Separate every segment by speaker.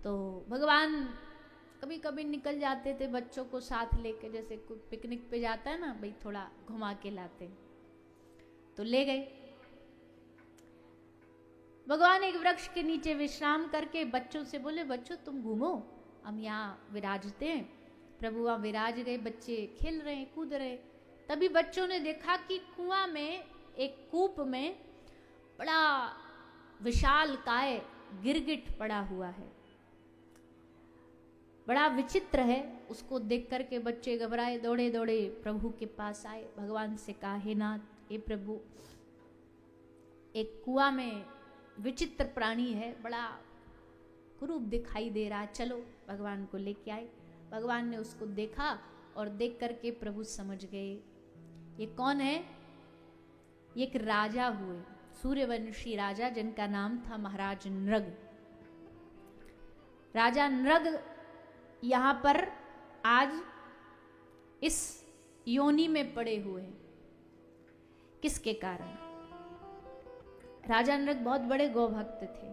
Speaker 1: तो भगवान कभी कभी निकल जाते थे बच्चों को साथ लेके, जैसे कोई पिकनिक पे जाता है ना भाई, थोड़ा घुमा के लाते, तो ले गए। भगवान एक वृक्ष के नीचे विश्राम करके बच्चों से बोले, बच्चों तुम घूमो, हम यहाँ विराजते हैं। प्रभु वहाँ विराज गए, बच्चे खेल रहे हैं, कूद रहे। तभी बच्चों ने देखा कि कुआं में, एक कूप में बड़ा विशाल काय गिरगिट पड़ा हुआ है, बड़ा विचित्र है। उसको देख करके बच्चे घबराए, दौड़े दौड़े प्रभु के पास आए, भगवान से कहा, हे नाथ, हे प्रभु, एक कुआं में विचित्र प्राणी है, बड़ा कुरूप दिखाई दे रहा है, चलो। भगवान को लेके आए। भगवान ने उसको देखा और देख करके प्रभु समझ गए ये कौन है। ये एक राजा हुए, सूर्यवंशी राजा, जिनका नाम था महाराज नृग। राजा नृग यहाँ पर आज इस योनि में पड़े हुए हैं। किसके कारण? राजा नृग बहुत बड़े गौभक्त थे।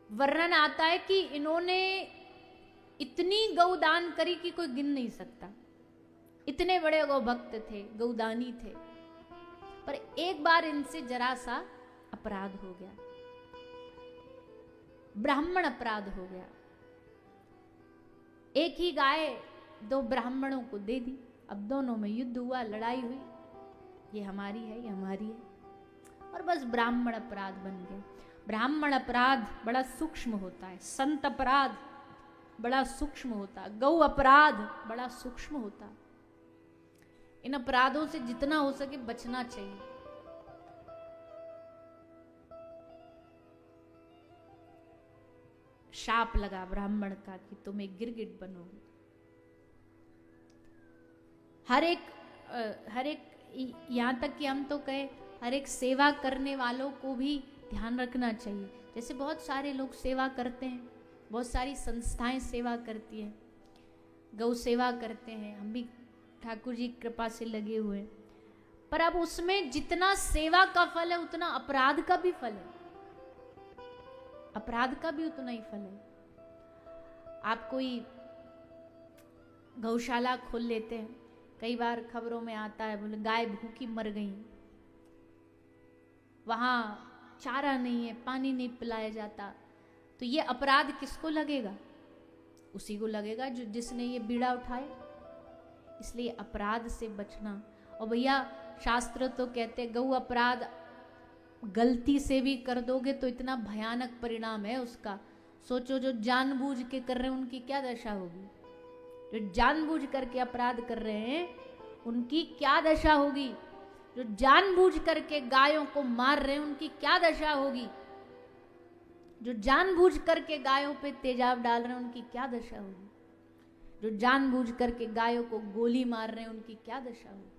Speaker 1: वर्णन आता है कि इन्होंने इतनी गौदान करी कि कोई गिन नहीं सकता। इतने बड़े गौभक्त थे, गौदानी थे। पर एक बार इनसे जरा सा अपराध हो गया, ब्राह्मण अपराध हो गया। एक ही गाय दो ब्राह्मणों को दे दी। अब दोनों में युद्ध हुआ, लड़ाई हुई, ये हमारी है, ये हमारी है, और बस ब्राह्मण अपराध बन गए। ब्राह्मण अपराध बड़ा सूक्ष्म होता है, संत अपराध बड़ा सूक्ष्म होता है, गौ अपराध बड़ा सूक्ष्म होता है। इन अपराधों से जितना हो सके बचना चाहिए। शाप लगा ब्राह्मण का कि तुम एक गिरगिट बनोगे। हर एक यहाँ तक कि हम तो कहे, हर एक सेवा करने वालों को भी ध्यान रखना चाहिए। जैसे बहुत सारे लोग सेवा करते हैं, बहुत सारी संस्थाएं सेवा करती हैं, गौ सेवा करते हैं, हम भी ठाकुर जी की कृपा से लगे हुए हैं। पर अब उसमें जितना सेवा का फल है उतना अपराध का भी फल है, अपराध का भी उतना ही फल है। आप कोई गौशाला खोल लेते हैं, कई बार खबरों में आता है, बोले गाय भूखी मर गई, वहां चारा नहीं है, पानी नहीं पिलाया जाता, तो ये अपराध किसको लगेगा? उसी को लगेगा जो जिसने ये बीड़ा उठाए। इसलिए अपराध से बचना। और भैया शास्त्र तो कहते गौ अपराध गलती से भी कर दोगे तो इतना भयानक परिणाम है उसका। सोचो जो जानबूझ के कर रहे हैं उनकी क्या दशा होगी, जो जानबूझ करके अपराध कर रहे हैं उनकी क्या दशा होगी, जो जानबूझ करके गायों को मार रहे हैं उनकी क्या दशा होगी, जो जानबूझ करके गायों पे तेजाब डाल रहे हैं उनकी क्या दशा होगी, जो जानबूझ करके गायों को गोली मार रहे हैं उनकी क्या दशा होगी।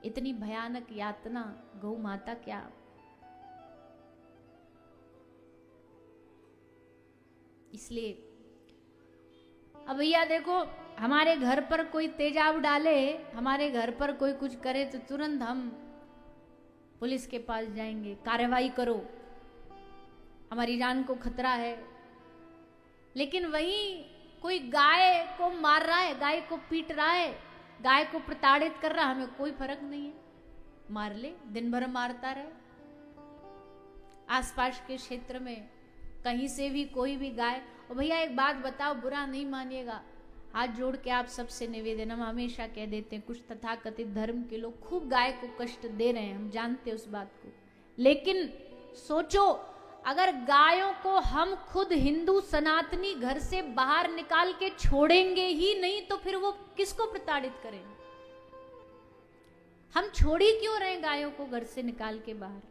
Speaker 1: इतनी भयानक यातना गौ माता क्या। इसलिए अब भैया देखो, हमारे घर पर कोई तेजाब डाले, हमारे घर पर कोई कुछ करे तो तुरंत हम पुलिस के पास जाएंगे, कार्रवाई करो, हमारी जान को खतरा है। लेकिन वही कोई गाय को मार रहा है, गाय को पीट रहा है, गाय को प्रताड़ित कर रहा है, हमें कोई फर्क नहीं है, मार ले, दिन भर मारता रहे। आसपास के क्षेत्र में कहीं से भी कोई भी गाय। और भैया एक बात बताओ, बुरा नहीं मानिएगा, हाथ जोड़ के आप सबसे निवेदन, हम हमेशा कह देते हैं कुछ तथाकथित धर्म के लोग खूब गाय को कष्ट दे रहे हैं, हम जानते हैं उस बात को। लेकिन सोचो, अगर गायों को हम खुद हिंदू सनातनी घर से बाहर निकाल के छोड़ेंगे ही नहीं तो फिर वो किसको प्रताड़ित करेंगे? हम छोड़ ही क्यों रहे गायों को घर से निकाल के बाहर?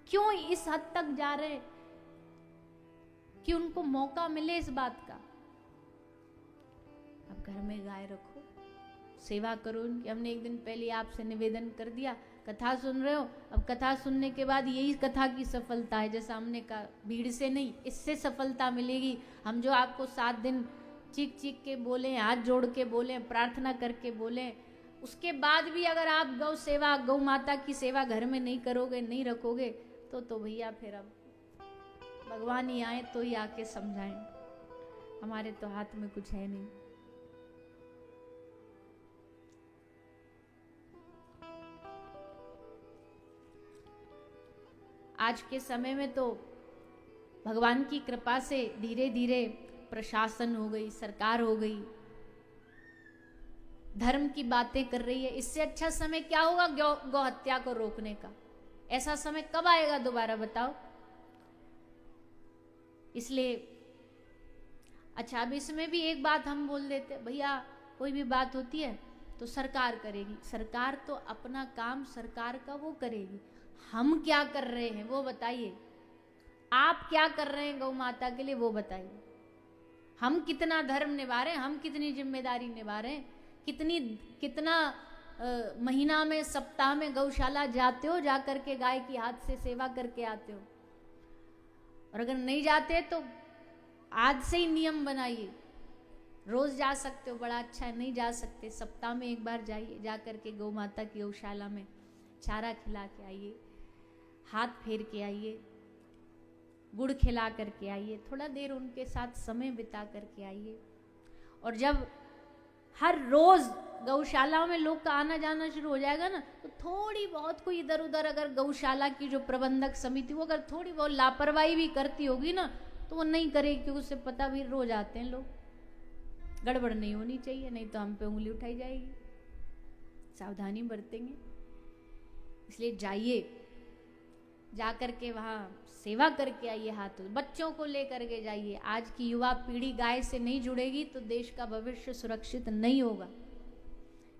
Speaker 1: क्यों इस हद तक जा रहे कि उनको मौका मिले इस बात का? अब घर में गाय रखो, सेवा करो उनकी। हमने एक दिन पहले आपसे निवेदन कर दिया, कथा सुन रहे हो, अब कथा सुनने के बाद यही कथा की सफलता है। जैसा हमने कहा, भीड़ से नहीं, इससे सफलता मिलेगी। हम जो आपको 7 दिन चीख चीख के बोले, हाथ जोड़ के बोले, प्रार्थना करके बोले, उसके बाद भी अगर आप गौ सेवा, गौ माता की सेवा घर में नहीं करोगे, नहीं रखोगे, तो भैया फिर अब भगवान ही आए तो ही आके समझाएं, हमारे तो हाथ में कुछ है नहीं। आज के समय में तो भगवान की कृपा से धीरे धीरे प्रशासन हो गई, सरकार हो गई, धर्म की बातें कर रही है। इससे अच्छा समय क्या होगा गौ हत्या को रोकने का? ऐसा समय कब आएगा दोबारा बताओ? इसलिए अच्छा, अब इसमें भी एक बात हम बोल देते, भैया कोई भी बात होती है तो सरकार करेगी। सरकार तो अपना काम सरकार का वो करेगी, हम क्या कर रहे हैं वो बताइए। आप क्या कर रहे हैं गौ माता के लिए वो बताइए। हम कितना धर्म निभा रहे हैं, हम कितनी जिम्मेदारी निभा रहे हैं, कितना महीना में, सप्ताह में गौशाला जाते हो, जा करके गाय की हाथ से सेवा करके आते हो। और अगर नहीं जाते तो आज से ही नियम बनाइए, रोज जा सकते हो, बड़ा अच्छा है। नहीं जा सकते, सप्ताह में एक बार जाइए, जा करके गौ माता की गौशाला में चारा खिला के आइए, हाथ फेर के आइए, गुड़ खिला करके आइए, थोड़ा देर उनके साथ समय बिता करके आइए। और जब हर रोज गौशाला में लोग का आना जाना शुरू हो जाएगा ना, तो थोड़ी बहुत कोई इधर उधर, अगर गौशाला की जो प्रबंधक समिति वो अगर थोड़ी बहुत लापरवाही भी करती होगी ना, तो वो नहीं करेगी, क्योंकि उससे पता भी रोज आते हैं लोग, गड़बड़ नहीं होनी चाहिए, नहीं तो हम पे उंगली उठाई जाएगी। सावधानी बरतेंगे। इसलिए जाइए, जा करके वहाँ सेवा करके आइए, हाथ बच्चों को लेकर के जाइए। आज की युवा पीढ़ी गाय से नहीं जुड़ेगी तो देश का भविष्य सुरक्षित नहीं होगा।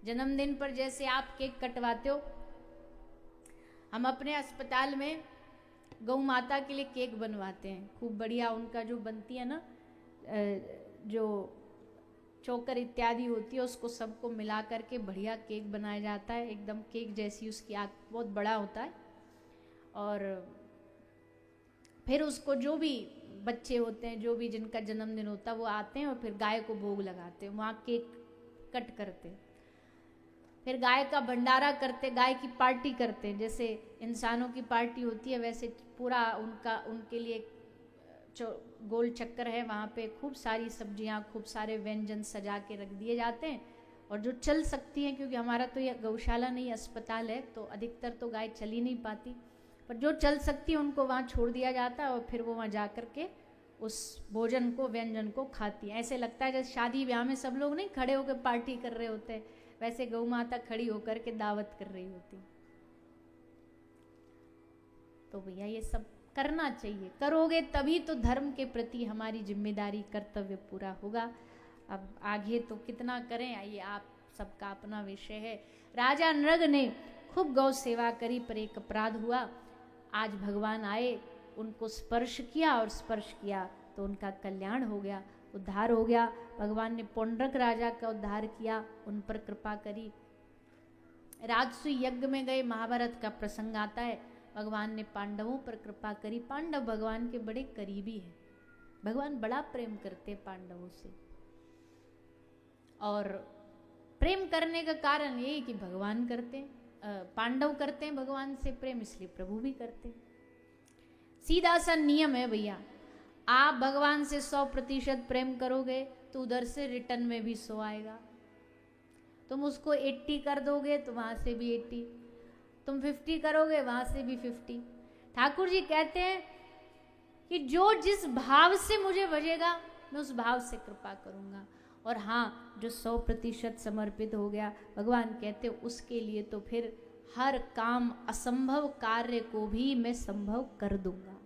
Speaker 1: जन्मदिन पर जैसे आप केक कटवाते हो, हम अपने अस्पताल में गौ माता के लिए केक बनवाते हैं, खूब बढ़िया उनका जो बनती है ना, जो चोकर इत्यादि होती है, उसको सबको मिला करके बढ़िया केक बनाया जाता है, एकदम केक जैसी उसकी आँख, बहुत बड़ा होता है। और फिर उसको जो भी बच्चे होते हैं, जो भी जिनका जन्मदिन होता है, वो आते हैं और फिर गाय को भोग लगाते हैं, वहाँ केक कट करते हैं, फिर गाय का भंडारा करते, गाय की पार्टी करते हैं। जैसे इंसानों की पार्टी होती है वैसे पूरा उनके लिए गोल चक्कर है, वहाँ पे खूब सारी सब्जियाँ, खूब सारे व्यंजन सजा के रख दिए जाते हैं। और जो चल सकती हैं, क्योंकि हमारा तो यह गौशाला नहीं अस्पताल है, तो अधिकतर तो गाय चल ही नहीं पाती, पर जो चल सकती है उनको वहाँ छोड़ दिया जाता है, और फिर वो वहाँ जा कर के उस भोजन को, व्यंजन को खाती है। ऐसे लगता है जैसे शादी ब्याह में सब लोग नहीं खड़े होकर पार्टी कर रहे होते हैं, वैसे गौ माता खड़ी होकर के दावत कर रही होती। तो भैया ये सब करना चाहिए, करोगे तभी तो धर्म के प्रति हमारी जिम्मेदारी, कर्तव्य पूरा होगा। अब आगे तो कितना करें, आइए आप सबका अपना विषय है। राजा नृग ने खूब गौ सेवा करी, पर एक अपराध हुआ। आज भगवान आए, उनको स्पर्श किया, और स्पर्श किया तो उनका कल्याण हो गया, उद्धार हो गया। भगवान ने पौंड्रक राजा का उद्धार किया, उन पर कृपा करी। राजसूय यज्ञ में गए, महाभारत का प्रसंग आता है, भगवान ने पांडवों पर कृपा करी। पांडव भगवान के बड़े करीबी हैं, भगवान बड़ा प्रेम करते पांडवों से। और प्रेम करने का कारण ये कि भगवान करते हैं, पांडव करते हैं भगवान से प्रेम, इसलिए प्रभु भी करते हैं। सीधा सा नियम है भैया, आप भगवान से 100% प्रेम करोगे तो उधर से रिटर्न में भी 100 आएगा। तुम उसको 80 कर दोगे तो वहां से भी 80, तुम 50 करोगे वहां से भी 50। ठाकुर जी कहते हैं कि जो जिस भाव से मुझे भजेगा मैं उस भाव से कृपा करूंगा। और हाँ, जो 100% समर्पित हो गया, भगवान कहते उसके लिए तो फिर हर काम, असंभव कार्य को भी मैं संभव कर दूंगा।